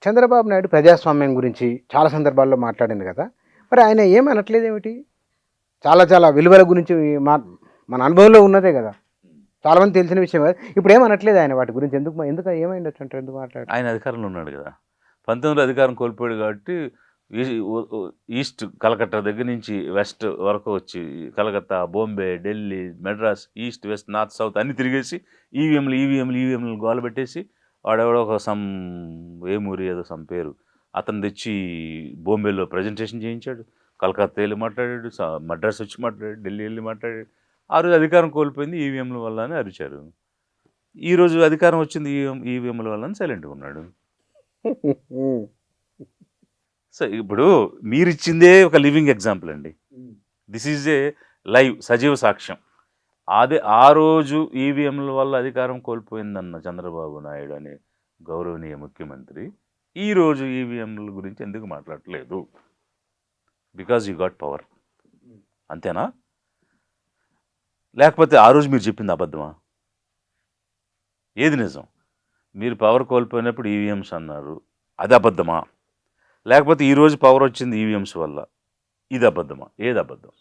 చంద్రబాబు నాయుడు ప్రజాస్వామ్యం గురించి చాలా సందర్భాల్లో మాట్లాడింది కదా! మరి ఆయన ఏమి అనట్లేదేమిటి? చాలా చాలా విలువల గురించి మా మన అనుభవంలో ఉన్నదే కదా! చాలామంది తెలిసిన విషయం కదా! ఇప్పుడేమి అనట్లేదు ఆయన వాటి గురించి. ఎందుకు ఏమైండొచ్చు అంటారు? ఎందుకు మాట్లాడట్లేదు? ఆయన అధికారంలో ఉన్నాడు కదా! 19లో అధికారం కోల్పోయాడు కాబట్టి ఈస్ట్ కలకత్తా దగ్గర నుంచి వెస్ట్ వరకు వచ్చి Calcutta, Bombay, Delhi, Madras, east, west, north, south అన్నీ తిరిగేసి ఈవీఎంలు గోల పెట్టేసి వాడెవడో ఒక ఏమూరి ఏదో పేరు అతను తెచ్చి బాంబేలో ప్రజెంటేషన్ చేయించాడు. కలకత్తా వెళ్ళి మాట్లాడాడు, మద్రాస్ వచ్చి మాట్లాడాడు, ఢిల్లీ వెళ్ళి మాట్లాడాడు. ఆ రోజు అధికారం కోల్పోయింది ఈవీఎంల వల్ల అని అరిచారు. ఈరోజు అధికారం వచ్చింది ఈవీఎంల వల్ల అని సైలెంట్గా ఉన్నాడు. సో ఇప్పుడు మీరిచ్చిందే ఒక లివింగ్ ఎగ్జాంపుల్ అండి. దిస్ ఈజ్ ఏ లైవ్ సజీవ సాక్ష్యం. అదే ఆ రోజు ఈవీఎంల వల్ల అధికారం కోల్పోయిందన్న చంద్రబాబు నాయుడు అనే గౌరవనీయ ముఖ్యమంత్రి ఈరోజు ఈవీఎంల గురించి ఎందుకు మాట్లాడట్లేదు? బికాజ్ యూ గాట్ పవర్, అంతేనా? లేకపోతే ఆ రోజు మీరు చెప్పింది అబద్ధమా? ఏది నిజం? మీరు పవర్ కోల్పోయినప్పుడు ఈవీఎంస్ అన్నారు, అది అబద్ధమా? లేకపోతే ఈరోజు పవర్ వచ్చింది ఈవీఎంస్ వల్ల, ఇది అబద్ధమా? ఏది అబద్ధం?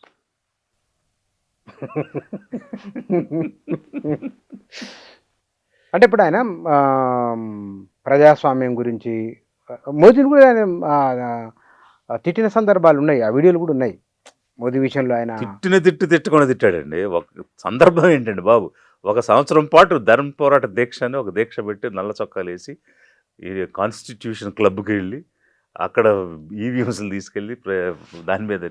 అంటే ఇప్పుడు ఆయన ప్రజాస్వామ్యం గురించి మోదీని కూడా ఆయన తిట్టిన సందర్భాలు ఉన్నాయి, ఆ వీడియోలు కూడా ఉన్నాయి. మోదీ విషయంలో ఆయన తిట్టకుండా తిట్టాడండి. ఒక సందర్భం ఏంటండి బాబు, 1 సంవత్సరం పాటు ధర్మ పోరాట దీక్ష అని ఒక దీక్ష పెట్టి నల్ల చొక్కాలు వేసి ఈ కాన్స్టిట్యూషన్ క్లబ్కి వెళ్ళి అక్కడ ఈవీఎంస్లు తీసుకెళ్ళి దాని మీద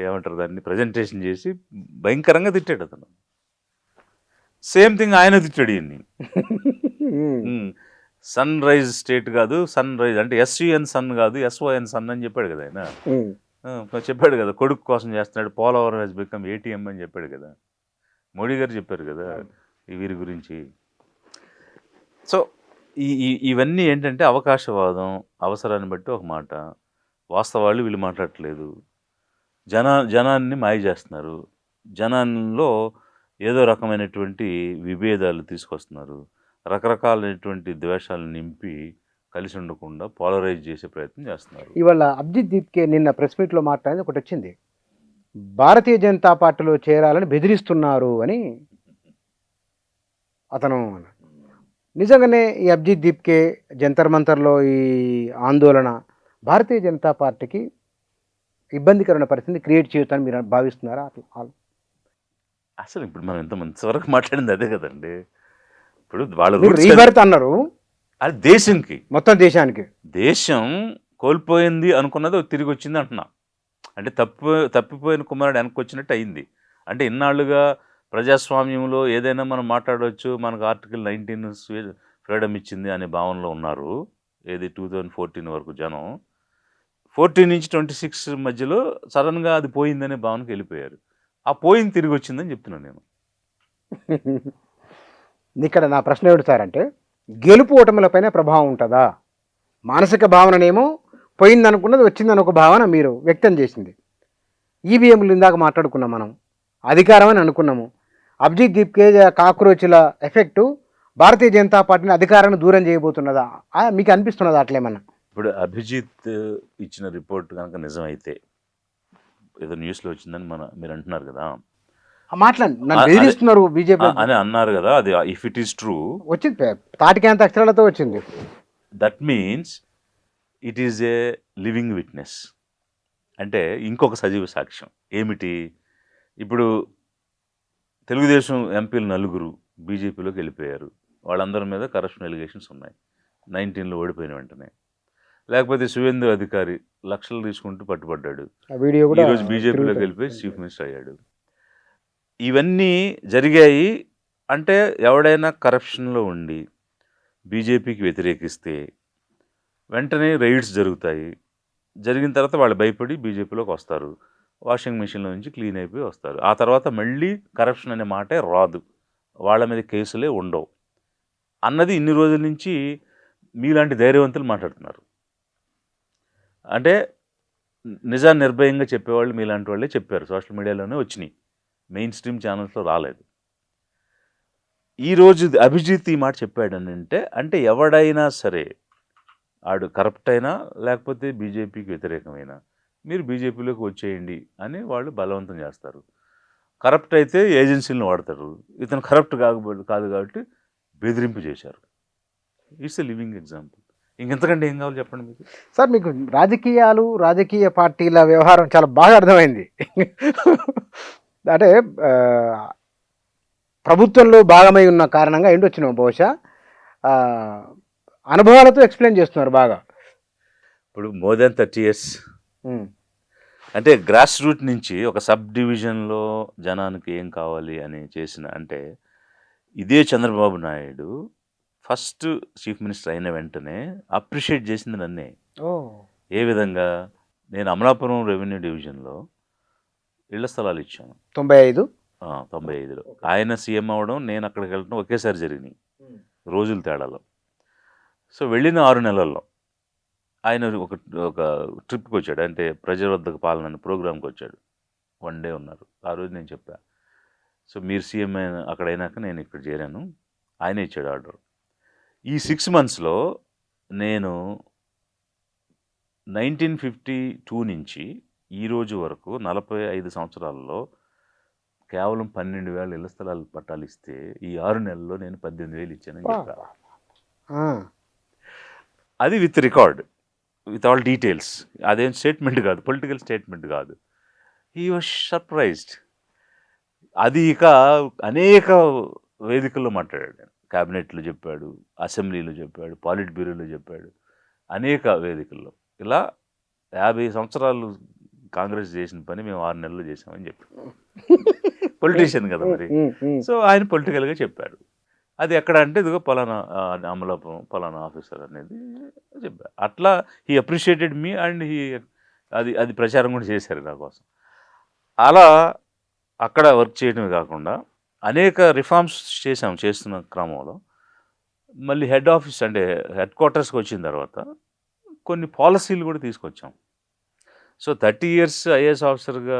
ఏమంటారు దాన్ని ప్రజెంటేషన్ చేసి భయంకరంగా తిట్టాడు అతను. సేమ్ థింగ్ ఆయన తిట్టాడు ఈయన్ని. సన్ రైజ్ స్టేట్ కాదు, సన్ రైజ్ అంటే ఎస్యుఎన్ సన్ కాదు, ఎస్ఓఎన్ సన్ అని చెప్పాడు కదా ఆయన. చెప్పాడు కదా, కొడుకు కోసం చేస్తున్నాడు, పోలవరం హెస్ బికమ్ ఏటీఎం అని చెప్పాడు కదా, మోడీ గారు చెప్పారు కదా వీరి గురించి. సో ఇవన్నీ ఏంటంటే అవకాశవాదం, అవసరాన్ని బట్టి ఒక మాట, వాస్తవాలు వీళ్ళు మాట్లాడట్లేదు, జనాన్ని మాయ చేస్తున్నారు, జనాల్లో ఏదో రకమైనటువంటి విభేదాలు తీసుకొస్తున్నారు, రకరకాలైనటువంటి ద్వేషాలు నింపి కలిసి ఉండకుండా పోలరైజ్ చేసే ప్రయత్నం చేస్తున్నారు. ఇవాళ అభిజిత్ దీప్కే నిన్న ప్రెస్ మీట్లో మాట్లాడింది ఒకటి వచ్చింది, భారతీయ జనతా పార్టీలో చేరాలని బెదిరిస్తున్నారు అని అతను. నిజంగానే ఈ అభిజిత్ దీప్కే జంతర్ మంతర్లో ఈ ఆందోళన భారతీయ జనతా పార్టీకి ఇబ్బందికరమైన పరిస్థితిని క్రియేట్ చేయొచ్చని మీరు భావిస్తున్నారా? అసలు ఇప్పుడు మనం ఇంత వరకు మాట్లాడింది అదే కదండి. ఇప్పుడు వాళ్ళు రీబర్త్ అన్నారు, అది దేశంకి, మొత్తం దేశానికి. దేశం కోల్పోయింది అనుకున్నది తిరిగి వచ్చింది అంటున్నా. అంటే తప్పిపోయిన కుమారుడు వెనక్కి వచ్చినట్టు అయింది. అంటే ఇన్నాళ్ళుగా ప్రజాస్వామ్యంలో ఏదైనా మనం మాట్లాడవచ్చు, మనకు ఆర్టికల్ 19 ఫ్రీడమ్ ఇచ్చింది అనే భావనలో ఉన్నారు. ఏది 2014 వరకు జనం 14 నుంచి 26 మధ్యలో సడన్గా అది పోయిందనే భావనకి వెళ్ళిపోయారు. ఆ పోయింది తిరిగి వచ్చిందని చెప్తున్నాను నేను. ఇక్కడ నా ప్రశ్న ఏమిటి సార్ అంటే, గెలుపు ఓటములపైన ప్రభావం ఉంటుందా? మానసిక భావననేమో పోయిందనుకున్నది వచ్చిందని ఒక భావన మీరు వ్యక్తం చేసింది. ఈవీఎంలు ఇందాక మాట్లాడుకున్నాం మనం, అధికారం అని అనుకున్నాము. అభిజిత్ దీప్కే కాక్రోచ్ల ఎఫెక్టు భారతీయ జనతా పార్టీని అధికారాన్ని దూరం చేయబోతున్నదా? మీకు అనిపిస్తున్నదా అట్లేమన్నా? ఇప్పుడు అభిజిత్ ఇచ్చిన రిపోర్ట్ కనుక నిజమైతే, ఏదో న్యూస్లో వచ్చిందని మీరు అంటున్నారు కదా, బెదిరిస్తున్నారు బీజేపీ అని అన్నారు కదా, అది ఇఫ్ ఇట్ ఈస్ ట్రూ వచ్చింది, తాటికేంత అక్షరాలతో వచ్చింది. That means it is a living witness. అంటే ఇంకొక సజీవ సాక్ష్యం ఏమిటి? ఇప్పుడు తెలుగుదేశం ఎంపీలు 4 బీజేపీలోకి వెళ్ళిపోయారు, వాళ్ళందరి మీద కరప్షన్ ఎలిగేషన్స్ ఉన్నాయి 19లో ఓడిపోయిన వెంటనే. లేకపోతే సువేందు అధికారి లక్షలు తీసుకుంటూ పట్టుబడ్డాడు, ఈరోజు బీజేపీలోకి వెళ్ళిపోయి చీఫ్ మినిస్టర్ అయ్యాడు. ఇవన్నీ జరిగాయి. అంటే ఎవడైనా కరప్షన్లో ఉండి బీజేపీకి వ్యతిరేకిస్తే వెంటనే రైడ్స్ జరుగుతాయి, జరిగిన తర్వాత వాళ్ళు భయపడి బీజేపీలోకి వస్తారు, వాషింగ్ మిషన్లో నుంచి క్లీన్ అయిపోయి వస్తారు. ఆ తర్వాత మళ్ళీ కరప్షన్ అనే మాటే రాదు, వాళ్ళ మీద కేసులే ఉండవు అన్నది ఇన్ని రోజుల నుంచి మీలాంటి ధైర్యవంతులు మాట్లాడుతున్నారు. అంటే నిజాన్ని నిర్భయంగా చెప్పేవాళ్ళు మీలాంటి వాళ్ళే చెప్పారు, సోషల్ మీడియాలోనే వచ్చినాయి, మెయిన్ స్ట్రీమ్ ఛానల్స్లో రాలేదు. ఈరోజు అభిజిత్ ఈ మాట చెప్పాడని అంటే ఎవడైనా సరే ఆడు కరప్ట్ అయినా లేకపోతే బీజేపీకి వ్యతిరేకమైనా మీరు బీజేపీలోకి వచ్చేయండి అని వాళ్ళు బలవంతం చేస్తారు. కరప్ట్ అయితే ఏజెన్సీలను వాడతారు. ఇతను కరప్ట్ కాదు కాబట్టి బెదిరింపు చేశారు. It's a living example. ఇంకెంతకంటే ఏం కావాలి చెప్పండి మీకు? సార్ మీకు రాజకీయాలు, రాజకీయ పార్టీల వ్యవహారం చాలా బాగా అర్థమైంది. అంటే ప్రభుత్వంలో భాగమై ఉన్న కారణంగా ఎండొచ్చినాం బహుశా. అనుభవాలతో ఎక్స్ప్లెయిన్ చేస్తున్నారు బాగా. ఇప్పుడు మోర్ దాన్ 30 years ఉమ్, అంటే గ్రాస్ రూట్ నుంచి ఒక సబ్ డివిజన్లో జనానికి ఏం కావాలి అని చేసిన అంటే ఇదే Chandrababu Naidu first chief minister అయిన వెంటనే అప్రిషియేట్ చేసింది నన్నే. ఓ ఏ విధంగా? నేను అమలాపురం రెవెన్యూ డివిజన్లో ఇళ్ల స్థలాలు ఇచ్చాను 95. 95లో. ఆయన సీఎం అవ్వడం, నేను అక్కడికి వెళ్ళడం ఒకేసారి జరిగినాయి, రోజుల తేడాలో. సో వెళ్ళిన 6 నెలల్లో ఆయన ఒక ఒక ట్రిప్కి వచ్చాడు, అంటే ప్రజల వద్దకు పాలన అనే ప్రోగ్రామ్కి వచ్చాడు. 1 day ఉన్నారు. ఆ రోజు నేను చెప్పా, సో మీరు సీఎం అక్కడ అయినాక నేను ఇక్కడ చేరాను, ఆయనే ఇచ్చాడు ఆర్డర్. ఈ 6 monthsలో నేను 1952 నుంచి ఈ రోజు వరకు 45 సంవత్సరాల్లో కేవలం 12,000 ఇళ్ల స్థలాలు పట్టాలు ఇస్తే ఈ 6 నెలల్లో నేను 18,000 ఇచ్చానని చెప్పా. అది with record, with all details. అదేం స్టేట్మెంట్ కాదు, పొలిటికల్ స్టేట్మెంట్ కాదు. He was surprised. అది ఇక అనేక వేదికల్లో మాట్లాడాడు. నేను క్యాబినెట్లో చెప్పాడు, అసెంబ్లీలో చెప్పాడు, పాలిట్ బ్యూరోలో చెప్పాడు, అనేక వేదికల్లో. ఇలా 50 సంవత్సరాలు కాంగ్రెస్ చేసిన పని మేము 6 నెలల్లో చేసామని చెప్పాడు. పొలిటీషియన్ కదా మరి. సో ఆయన పొలిటికల్గా చెప్పారు. అది ఎక్కడ అంటే ఇదిగో పలానా అమలాపురం పలానా ఆఫీసర్ అనేది చెప్పారు. అట్లా హీ అప్రిషియేటెడ్ మీ అండ్ అది ప్రచారం కూడా చేశారు నా కోసం. అలా అక్కడ వర్క్ చేయడమే కాకుండా అనేక రిఫార్మ్స్ చేస్తున్న క్రమంలో మళ్ళీ హెడ్ ఆఫీస్ అంటే హెడ్ క్వార్టర్స్కి వచ్చిన తర్వాత కొన్ని పాలసీలు కూడా తీసుకొచ్చాం. సో 30 years ఐఏఎస్ ఆఫీసర్గా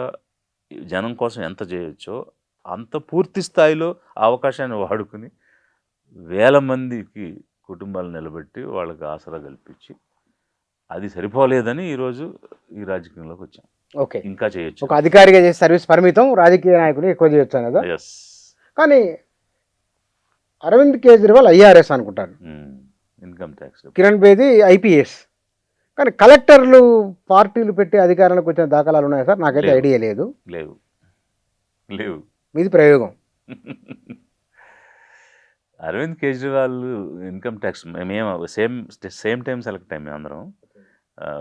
జనం కోసం ఎంత చేయొచ్చో అంత పూర్తి స్థాయిలో ఆ అవకాశాన్ని వాడుకుని 1000 మందికి కుటుంబాలు నిలబెట్టి వాళ్ళకి ఆసరా కల్పించి, అది సరిపోలేదని ఈరోజు ఈ రాజకీయంలోకి వచ్చాం. ఓకే, ఇంకా చేయొచ్చు. ఒక అధికారిగా చేసే సర్వీస్ పరిమితం, రాజకీయ నాయకులు ఎక్కువ చేయొచ్చు కదా. ఎస్. కానీ అరవింద్ కేజ్రీవాల్ ఐఆర్ఎస్ అనుకుంటారు, ఇన్కమ్ ట్యాక్స్. కిరణ్ బేది ఐపీఎస్. కానీ కలెక్టర్లు పార్టీలు పెట్టి అధికారంలోకి వచ్చిన దాఖలాలు ఉన్నాయి సార్? నాకైతే లేవు. ఐడియా లేదు. లేవు. మీది ప్రయోగం. అరవింద్ కేజ్రీవాల్ ఇన్కమ్ ట్యాక్స్ మేము సేమ్ టైం సెలెక్ట్ అయ్యాము అందరం.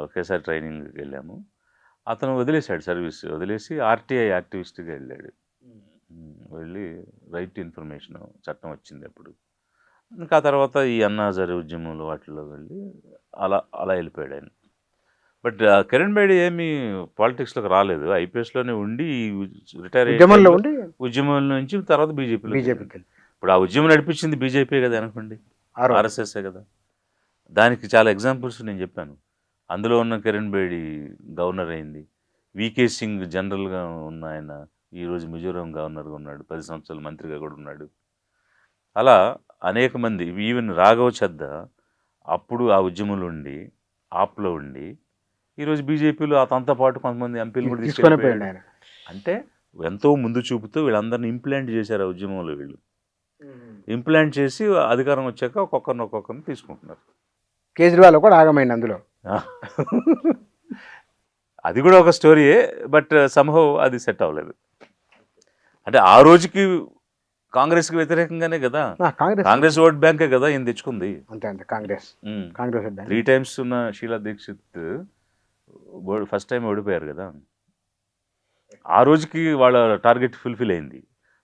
ఒకేసారి ట్రైనింగ్కి వెళ్ళాము. అతను వదిలేశాడు సర్వీస్, వదిలేసి ఆర్టీఐ యాక్టివిస్ట్గా వెళ్ళాడు. వెళ్ళి రైట్ టు ఇన్ఫర్మేషన్ చట్టం వచ్చింది అప్పుడు. ఇంకా తర్వాత ఈ అన్నా హజారే ఉద్యమంలో వాటిల్లో వెళ్ళి అలా వెళ్ళిపోయాడు ఆయన. బట్ కిరణ్ బేడి ఏమి పాలిటిక్స్లోకి రాలేదు, ఐపీఎస్లోనే ఉండి రిటైర్ ఉద్యమంలో ఉండి ఉద్యమం నుంచి తర్వాత బీజేపీకి. ఇప్పుడు ఆ ఉద్యమం నడిపించింది బీజేపీ కదా అనుకోండి, ఆర్ఎస్ఎస్ఏ కదా. దానికి చాలా ఎగ్జాంపుల్స్ నేను చెప్పాను. అందులో ఉన్న కిరణ్ బేడి గవర్నర్ అయింది, వికే సింగ్ జనరల్గా ఉన్న ఆయన ఈరోజు మిజోరాం గవర్నర్గా ఉన్నాడు, 10 సంవత్సరాలు మంత్రిగా కూడా ఉన్నాడు. అలా అనేక మంది, ఈవెన్ రాఘవ్ చద్ద అప్పుడు ఆ ఉద్యమంలో ఉండి ఆప్లో ఉండి ఈరోజు బీజేపీలో అతనితో పాటు కొంతమంది ఎంపీలు కూడా తీసుకొని అంటే ఎంతో ముందు చూపుతూ వీళ్ళందరినీ ఇంప్లాంట్ చేశారు ఆ ఉద్యమంలో. వీళ్ళు ఇంప్లాంట్ చేసి అధికారం వచ్చాక ఒక్కొక్కరిని తీసుకుంటున్నారు. కేజ్రీవాల్ కూడా ఆగమైంది అందులో. అది కూడా ఒక స్టోరీయే, బట్ సంహౌ అది సెట్ అవ్వలేదు. అంటే ఆ రోజుకి కాంగ్రెస్కి వ్యతిరేకంగానే కదా, కాంగ్రెస్ ఓట్ బ్యాంకే కదా ఈయన తెచ్చుకుంది. అంతే కాంగ్రెస్ 3 times ఉన్న షీలా దీక్షిత్ ఫస్ట్ టైం ఓడిపోయారు కదా. ఆ రోజుకి వాళ్ళ టార్గెట్ ఫుల్ఫిల్ అయింది.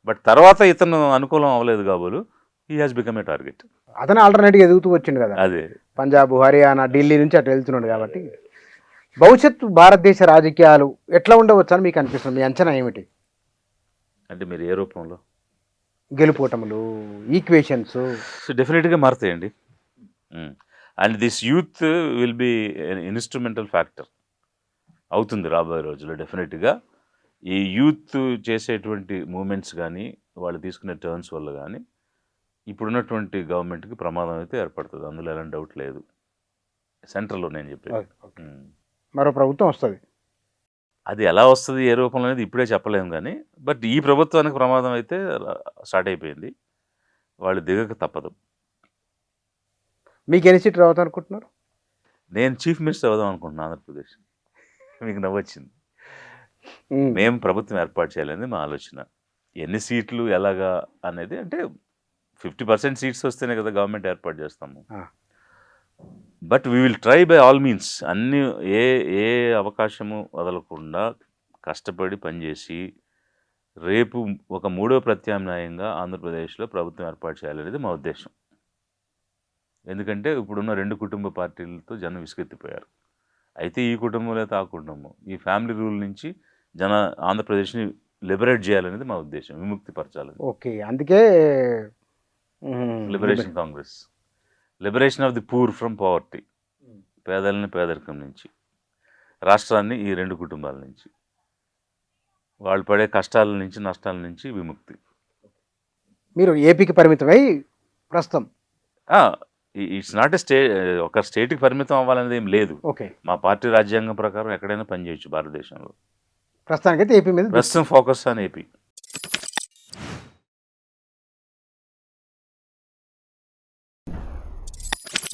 బట్ తర్వాత ఇతను అనుకూలం అవ్వలేదు కాబోలు he has become a target. అతను ఆల్టర్నేట్గా ఎదుగుతూ వచ్చిండు కదా. అదే పంజాబ్, హర్యానా, ఢిల్లీ నుంచి అటు వెళ్తున్నాడు కాబట్టి. భవిష్యత్తు భారతదేశ రాజకీయాలు ఎట్లా ఉండవచ్చు అని మీకు అనిపిస్తుంది? మీ అంచనా ఏమిటి? అంటే మీరు ఏ రూపంలో? గెలుపోటములు, ఈక్వేషన్స్ డెఫినెట్గా మారుతాయండి. And this youth will be instrumental factor అవుతుంది రాబోయే రోజుల్లో. డెఫినెట్గా ఈ యూత్ చేసేటువంటి మూమెంట్స్ కానీ వాళ్ళు తీసుకునే టర్న్స్ వల్ల కానీ ఇప్పుడున్నటువంటి గవర్నమెంట్కి ప్రమాదం అయితే ఏర్పడుతుంది, అందులో ఎలాంటి డౌట్ లేదు. సెంట్రల్లో నేను చెప్పేది. ఓకే. మరో ప్రభుత్వం వస్తుంది. అది ఎలా వస్తుంది, ఏ రూపంలో అనేది ఇప్పుడే చెప్పలేము కానీ, బట్ ఈ ప్రభుత్వానికి ప్రమాదం అయితే స్టార్ట్ అయిపోయింది. వాళ్ళు దిగక తప్పదు. మీకు ఎన్ని సీట్లు రావద్దు అనుకుంటున్నారు? నేను చీఫ్ మినిస్టర్ అవుదాం అనుకుంటున్నాను ఆంధ్రప్రదేశ్. మీకు నవ్వొచ్చింది. మేము ప్రభుత్వం ఏర్పాటు చేయాలనేది మా ఆలోచన. ఎన్ని సీట్లు ఎలాగా అనేది అంటే 50% సీట్స్ వస్తేనే కదా గవర్నమెంట్ ఏర్పాటు చేస్తాము. But we will try by all means. అన్ని ఏ ఏ అవకాశము వదలకుండా కష్టపడి పనిచేసి రేపు ఒక మూడో ప్రత్యామ్నాయంగా ఆంధ్రప్రదేశ్లో ప్రభుత్వం ఏర్పాటు చేయాలనేది మా ఉద్దేశం. ఎందుకంటే ఇప్పుడున్న 2 కుటుంబ పార్టీలతో జనం విసుగెత్తిపోయారు. అయితే ఈ కుటుంబం లేదా ఆ కుటుంబం, ఈ ఫ్యామిలీ రూల్ నుంచి ఆంధ్రప్రదేశ్ని లిబరేట్ చేయాలనేది మా ఉద్దేశం, విముక్తి పరచాలని. ఓకే, అందుకే liberation Congress, liberation of the poor from poverty, పేదలని పేదరికం నుంచి, రాష్ట్రాన్ని ఈ 2 కుటుంబాల నుంచి, వాళ్ళు పడే కష్టాల నుంచి నష్టాల నుంచి విముక్తి. మీరు ఏపీకి పరిమితమై ప్రస్తుతం ఇట్స్ నాట్ ఏ ఒక స్టేట్కి పరిమితం అవ్వాలనేది ఏం లేదు. ఓకే, మా పార్టీ రాజ్యాంగం ప్రకారం ఎక్కడైనా పనిచేయచ్చు భారతదేశంలో. ప్రస్తుతానికైతే ఏపీ మీద ప్రస్తుతం ఫోకస్ ఆన్ ఏపీ.